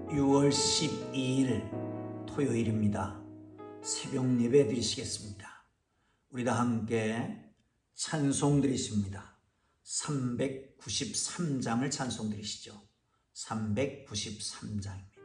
6월 12일 토요일입니다. 새벽 예배 드리시겠습니다. 우리 다 함께 찬송 드리십니다. 393장을 찬송 드리시죠. 393장입니다.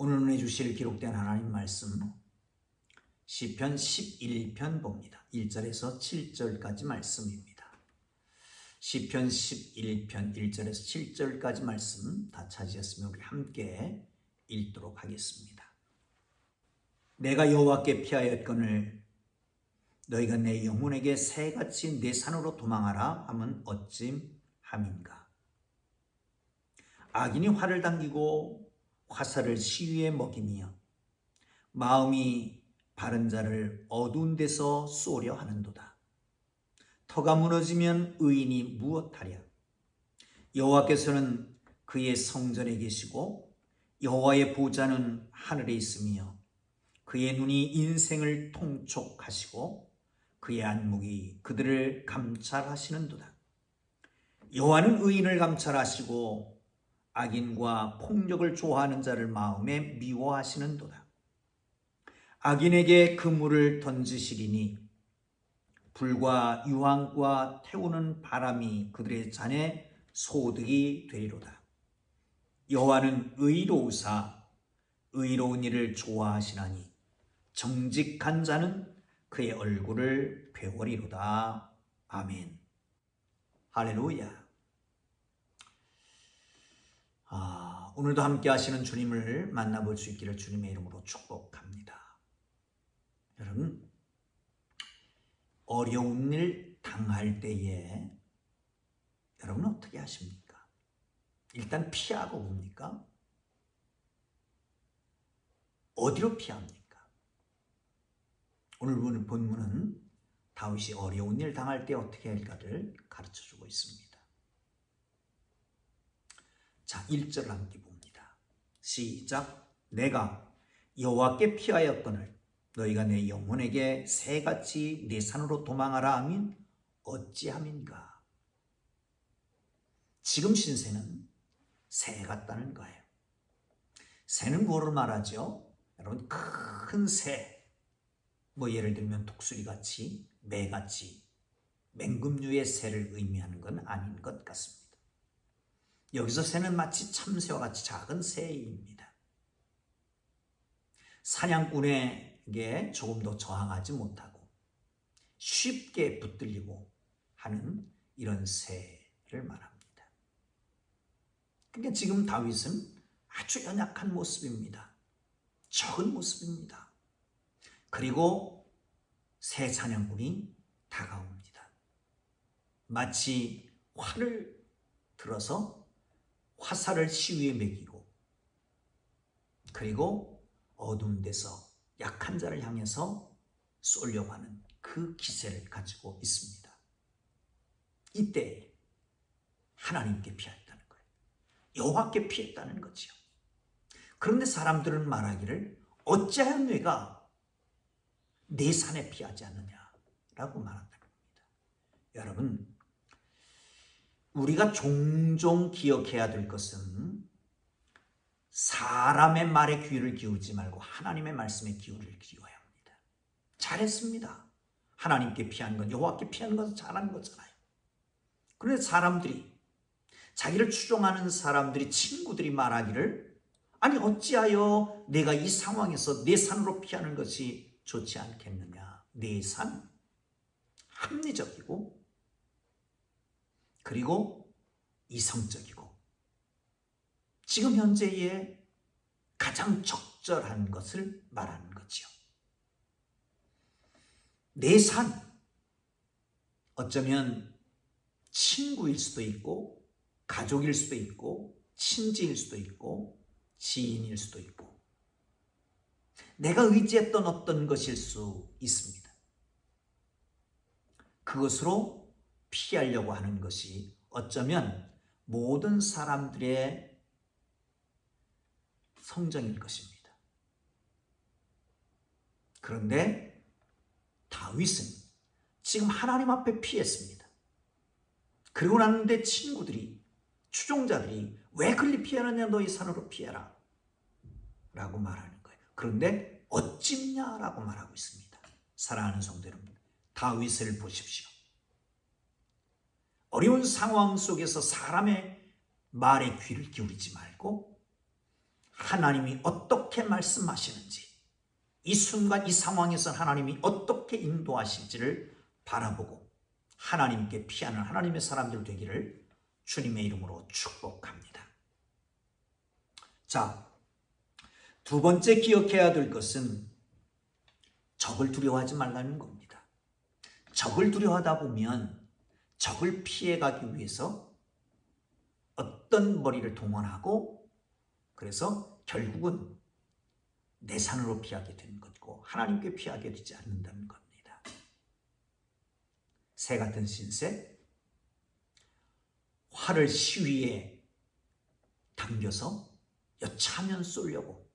오늘 은혜 주실 기록된 하나님 말씀 시편 11편 봅니다. 1절에서 7절까지 말씀입니다. 시편 11편 1절에서 7절까지 말씀 다 찾으셨으면 우리 함께 읽도록 하겠습니다. 내가 여호와께 피하였거늘 너희가 내 영혼에게 새같이 내 산으로 도망하라 하면 어찌함인가. 악인이 활을 당기고 화살을 시위에 먹이며 마음이 바른 자를 어두운 데서 쏘려 하는도다. 터가 무너지면 의인이 무엇하랴. 여호와께서는 그의 성전에 계시고 여호와의 보좌는 하늘에 있으며 그의 눈이 인생을 통촉하시고 그의 안목이 그들을 감찰하시는도다. 여호와는 의인을 감찰하시고 악인과 폭력을 좋아하는 자를 마음에 미워하시는도다. 악인에게 그물을 던지시리니 불과 유황과 태우는 바람이 그들의 잔에 소득이 되리로다. 여호와는 의로우사 의로운 일을 좋아하시나니 정직한 자는 그의 얼굴을 배워리로다. 아멘. 할렐루야. 오늘도 함께 하시는 주님을 만나볼 수 있기를 주님의 이름으로 축복합니다. 여러분, 어려운 일 당할 때에 여러분 어떻게 하십니까? 일단 피하고 옵니까? 어디로 피합니까? 오늘 본문은 다윗이 어려운 일 당할 때 어떻게 할까를 가르쳐주고 있습니다. 자, 1절 함께 봅니다. 시작. 내가 여호와께 피하였거늘 너희가 내 영혼에게 새같이 내 산으로 도망하라 하면 어찌함인가. 지금 신세는 새 같다는 거예요. 새는 뭐를 말하죠? 여러분, 큰 새, 예를 들면 독수리같이, 매같이, 맹금류의 새를 의미하는 건 아닌 것 같습니다. 여기서 새는 마치 참새와 같이 작은 새입니다. 사냥꾼에게 조금 더 저항하지 못하고 쉽게 붙들리고 하는 이런 새를 말합니다. 그러니까 지금 다윗은 아주 연약한 모습입니다. 적은 모습입니다. 그리고 새 사냥꾼이 다가옵니다. 마치 활을 들어서 화살을 시위에 매기고 그리고 어두운 데서 약한 자를 향해서 쏘려고 하는 그 기세를 가지고 있습니다. 이때 하나님께 피했다는 거예요. 여호와께 피했다는 거죠. 그런데 사람들은 말하기를 어찌하여 내가 내 산에 피하지 않느냐라고 말한다는 겁니다. 여러분, 우리가 종종 기억해야 될 것은 사람의 말에 귀를 기울이지 말고 하나님의 말씀에 귀를 기울여야 합니다. 잘했습니다. 하나님께 피한 건, 여호와께 피한 것은 잘한 거잖아요. 그런데 사람들이, 자기를 추종하는 사람들이, 친구들이 말하기를 아니 어찌하여 내가 이 상황에서 내 산으로 피하는 것이 좋지 않겠느냐. 내 산, 합리적이고 그리고 이성적이고 지금 현재의 가장 적절한 것을 말하는 거지요. 내 산, 어쩌면 친구일 수도 있고 가족일 수도 있고 친지일 수도 있고 지인일 수도 있고 내가 의지했던 어떤 것일 수 있습니다. 그것으로 피하려고 하는 것이 어쩌면 모든 사람들의 성정일 것입니다. 그런데 다윗은 지금 하나님 앞에 피했습니다. 그리고 났는데 친구들이, 추종자들이 왜 그리 피하느냐, 너희 산으로 피해라 라고 말하는 거예요. 그런데 어찌냐라고 말하고 있습니다. 사랑하는 성도 여러분, 다윗을 보십시오. 어려운 상황 속에서 사람의 말에 귀를 기울이지 말고 하나님이 어떻게 말씀하시는지, 이 순간 이 상황에서 하나님이 어떻게 인도하실지를 바라보고 하나님께 피하는 하나님의 사람들 되기를 주님의 이름으로 축복합니다. 자, 두 번째 기억해야 될 것은 적을 두려워하지 말라는 겁니다. 적을 두려워하다 보면 적을 피해가기 위해서 어떤 머리를 동원하고 그래서 결국은 내 산으로 피하게 되는 것이고 하나님께 피하게 되지 않는다는 겁니다. 새 같은 신세, 활을 시위에 당겨서 여차하면 쏘려고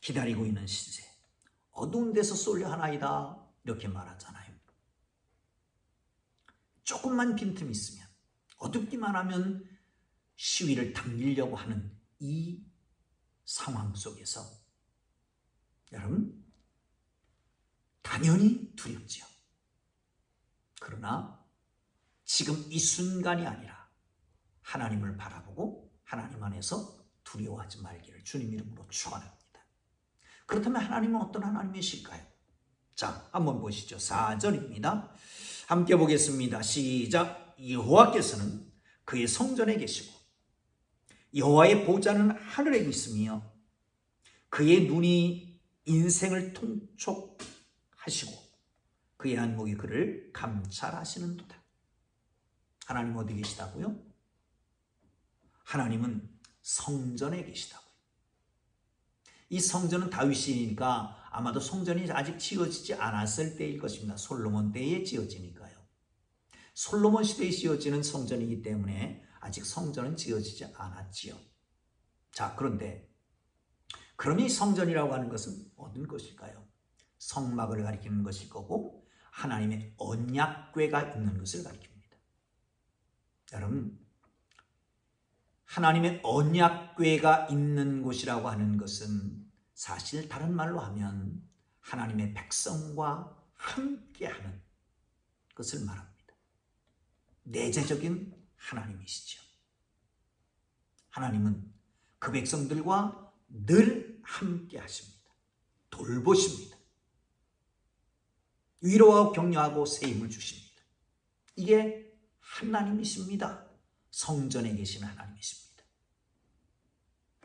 기다리고 있는 신세, 어두운 데서 쏠려 하나이다 이렇게 말하잖아요. 조금만 빈틈이 있으면, 어둡기만 하면 시위를 당기려고 하는 이 상황 속에서 여러분 당연히 두렵지요. 그러나 지금 이 순간이 아니라 하나님을 바라보고 하나님 안에서 두려워하지 말기를 주님 이름으로 축원합니다. 그렇다면 하나님은 어떤 하나님이실까요? 자, 한번 보시죠. 4절입니다. 함께 보겠습니다. 시작. 여호와께서는 그의 성전에 계시고 여호와의 보좌는 하늘에 있으며 그의 눈이 인생을 통촉하시고 그의 안목이 그를 감찰하시는도다. 하나님 어디 계시다고요? 하나님은 성전에 계시다고요. 이 성전은 다윗이니까 아마도 성전이 아직 지어지지 않았을 때일 것입니다. 솔로몬 때에 지어지니까요. 솔로몬 시대에 지어지는 성전이기 때문에 아직 성전은 지어지지 않았지요. 자, 그런데 그럼 이 성전이라고 하는 것은 어떤 것일까요? 성막을 가리키는 것일 거고 하나님의 언약궤가 있는 것을 가리킵니다. 여러분, 하나님의 언약궤가 있는 곳이라고 하는 것은 사실 다른 말로 하면 하나님의 백성과 함께하는 것을 말합니다. 내재적인 하나님이시죠. 하나님은 그 백성들과 늘 함께 하십니다. 돌보십니다. 위로하고 격려하고 새 힘을 주십니다. 이게 하나님이십니다. 성전에 계신 하나님이십니다.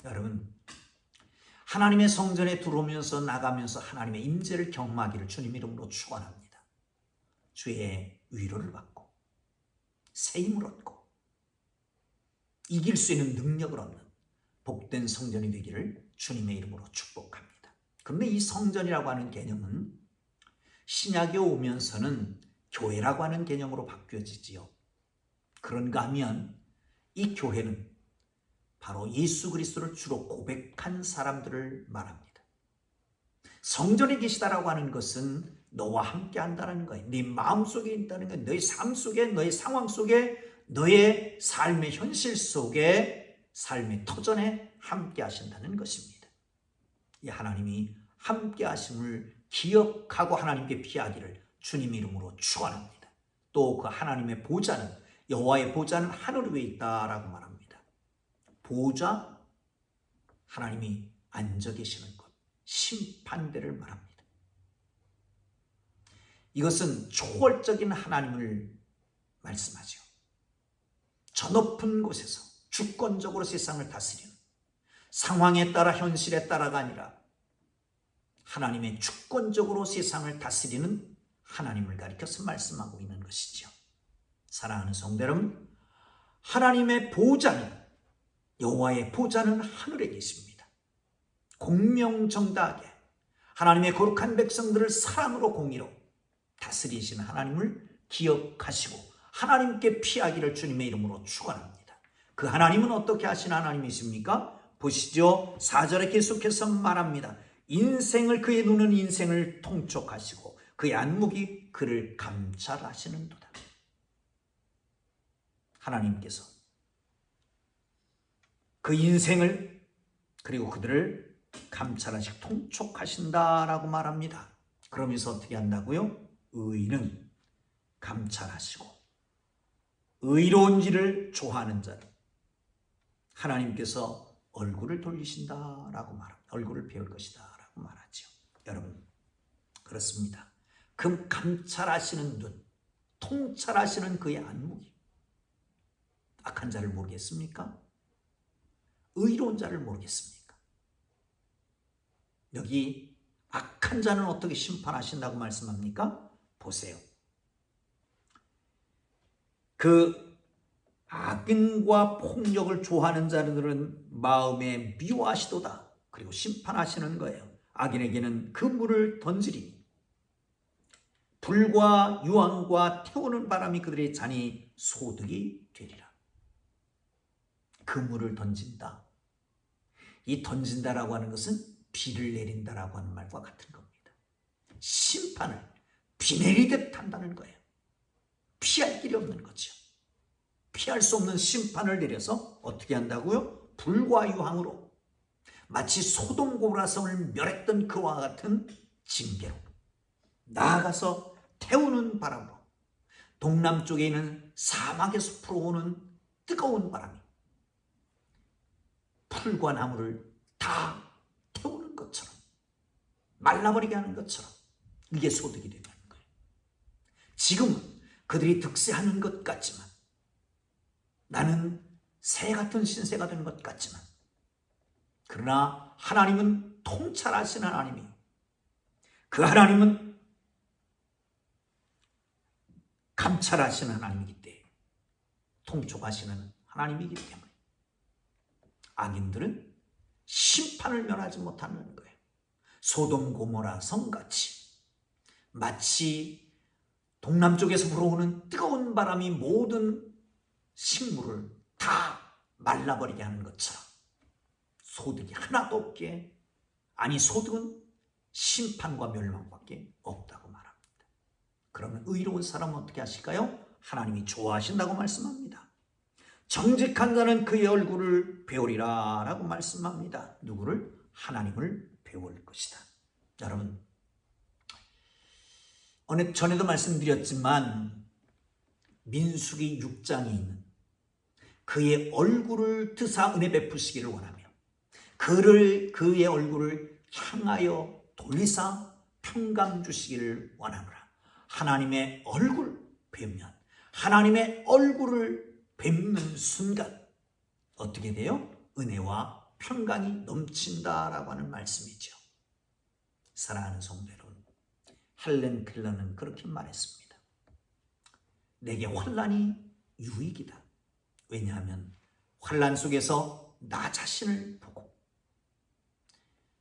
여러분, 하나님의 성전에 들어오면서 나가면서 하나님의 임재를 경험하기를 주님 이름으로 축원합니다. 주의 위로를 받고 새 힘을 얻고 이길 수 있는 능력을 얻는 복된 성전이 되기를 주님의 이름으로 축복합니다. 그런데 이 성전이라고 하는 개념은 신약에 오면서는 교회라고 하는 개념으로 바뀌어지지요. 그런가 하면 이 교회는 바로 예수 그리스도를 주로 고백한 사람들을 말합니다. 성전에 계시다라고 하는 것은 너와 함께 한다는 거예요. 네 마음속에 있다는 거예요. 너의 삶 속에, 너의 상황 속에, 너의 삶의 현실 속에, 삶의 터전에 함께 하신다는 것입니다. 이 하나님이 함께 하심을 기억하고 하나님께 피하기를 주님 이름으로 축원합니다. 또 그 하나님의 보좌는, 여호와의 보좌는 하늘 위에 있다라고 말합니다. 보좌, 하나님이 앉아 계시는 것, 심판대를 말합니다. 이것은 초월적인 하나님을 말씀하죠. 저 높은 곳에서 주권적으로 세상을 다스리는, 상황에 따라 현실에 따라가 아니라 하나님의 주권적으로 세상을 다스리는 하나님을 가리켜서 말씀하고 있는 것이죠. 사랑하는 성도 여러분, 하나님의 보좌는, 여호와의 보좌는 하늘에 계십니다. 공명정당하게 하나님의 거룩한 백성들을 사랑으로 공의로 다스리시는 하나님을 기억하시고 하나님께 피하기를 주님의 이름으로 축원합니다. 그 하나님은 어떻게 하신 하나님이십니까? 보시죠. 4절에 계속해서 말합니다. 인생을, 그의 눈은 인생을 통촉하시고 그의 안목이 그를 감찰하시는도다. 하나님께서 그 인생을, 그리고 그들을 감찰하시고 통촉하신다라고 말합니다. 그러면서 어떻게 한다고요? 의인은 감찰하시고 의로운 일을 좋아하는 자는 하나님께서 얼굴을 돌리신다라고 말합니다. 얼굴을 배울 것이다 라고 말하죠. 여러분, 그렇습니다. 그 감찰하시는 눈, 통찰하시는 그의 안목이 악한 자를 모르겠습니까? 의로운 자를 모르겠습니까? 여기 악한 자는 어떻게 심판하신다고 말씀합니까? 보세요. 그 악인과 폭력을 좋아하는 자들은 마음에 미워하시도다. 그리고 심판하시는 거예요. 악인에게는 그 물을 던지리니 불과 유황과 태우는 바람이 그들의 잔이 소득이 되리라. 그 물을 던진다. 이 던진다라고 하는 것은 비를 내린다라고 하는 말과 같은 겁니다. 심판을 비 내리듯 한다는 거예요. 피할 길이 없는 거죠. 피할 수 없는 심판을 내려서 어떻게 한다고요? 불과 유황으로 마치 소돔 고모라 성을 멸했던 그와 같은 징계로 나아가서 태우는 바람으로 동남쪽에 있는 사막에서 불어오는 뜨거운 바람이 풀과 나무를 다 태우는 것처럼 말라버리게 하는 것처럼 이게 소득이 된다는 거예요. 지금은 그들이 득세하는 것 같지만 나는 새 같은 신세가 되는 것 같지만 그러나 하나님은 통찰하시는 하나님이요. 그 하나님은 감찰하시는 하나님이기 때문에 통촉하시는 하나님이기 때문에 악인들은 심판을 면하지 못하는 거예요. 소돔 고모라 성같이 마치 동남쪽에서 불어오는 뜨거운 바람이 모든 식물을 다 말라버리게 하는 것처럼 소득이 하나도 없게, 아니 소득은 심판과 멸망밖에 없다고 말합니다. 그러면 의로운 사람은 어떻게 하실까요? 하나님이 좋아하신다고 말씀합니다. 정직한 자는 그의 얼굴을 배우리라 라고 말씀합니다. 누구를? 하나님을 배울 것이다. 여러분, 전에도 말씀드렸지만 민수기 6장에 있는 그의 얼굴을 드사 은혜 베푸시기를 원하며 그의 얼굴을 향하여 돌리사 평강 주시기를 원하노라. 하나님의 얼굴 뵈면, 하나님의 얼굴을 뵙는 순간 어떻게 돼요? 은혜와 평강이 넘친다라고 하는 말씀이죠. 사랑하는 성도 여러분, 헬렌 켈러는 그렇게 말했습니다. 내게 환난이 유익이다. 왜냐하면 환난 속에서 나 자신을 보고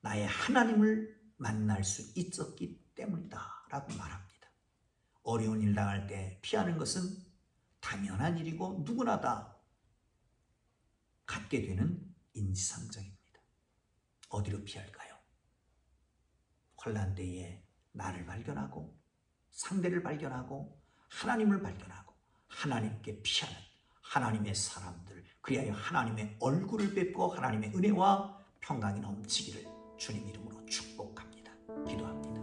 나의 하나님을 만날 수 있었기 때문이다 라고 말합니다. 어려운 일 당할 때 피하는 것은 당연한 일이고 누구나 다 갖게 되는 인지상정입니다. 어디로 피할까요? 환난 때에 나를 발견하고 상대를 발견하고 하나님을 발견하고 하나님께 피하는 하나님의 사람들, 그리하여 하나님의 얼굴을 뵙고 하나님의 은혜와 평강이 넘치기를 주님 이름으로 축복합니다. 기도합니다.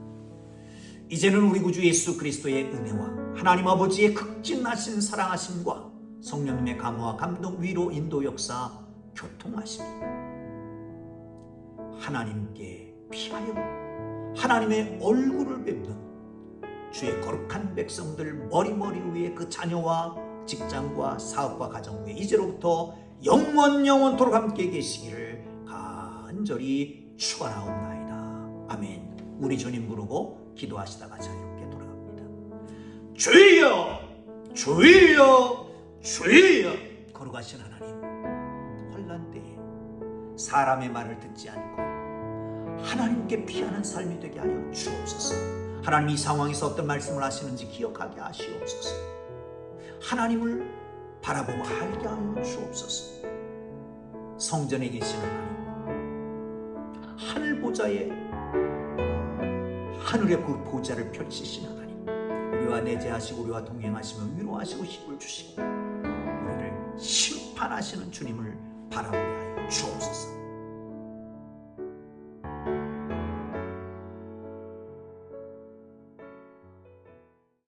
이제는 우리 구주 예수 그리스도의 은혜와 하나님 아버지의 극진하신 사랑하심과 성령님의 감화와 감동, 위로, 인도, 역사, 교통하심이 하나님께 피하여 하나님의 얼굴을 뵙는 주의 거룩한 백성들 머리 위에 그 자녀와 직장과 사업과 가정 위에 이제로부터 영원토록 함께 계시기를 간절히 축원하옵나이다. 아멘. 우리 주님 부르고 기도하시다가 자유롭게 돌아갑니다. 주여, 주여, 주여. 걸어가신 하나님, 환난 때에 사람의 말을 듣지 않고 하나님께 피하는 삶이 되게 하여 주옵소서. 하나님, 이 상황에서 어떤 말씀을 하시는지 기억하게 하시옵소서. 하나님을 바라보고 알게 하여 주옵소서. 성전에 계신 하나님, 하늘 보좌에 하늘의 그 보좌를 펼치신 하나님, 우리와 내재하시고 우리와 동행하시며 위로하시고 힘을 주시고 우리를 심판하시는 주님을 바라보게 하여 주옵소서.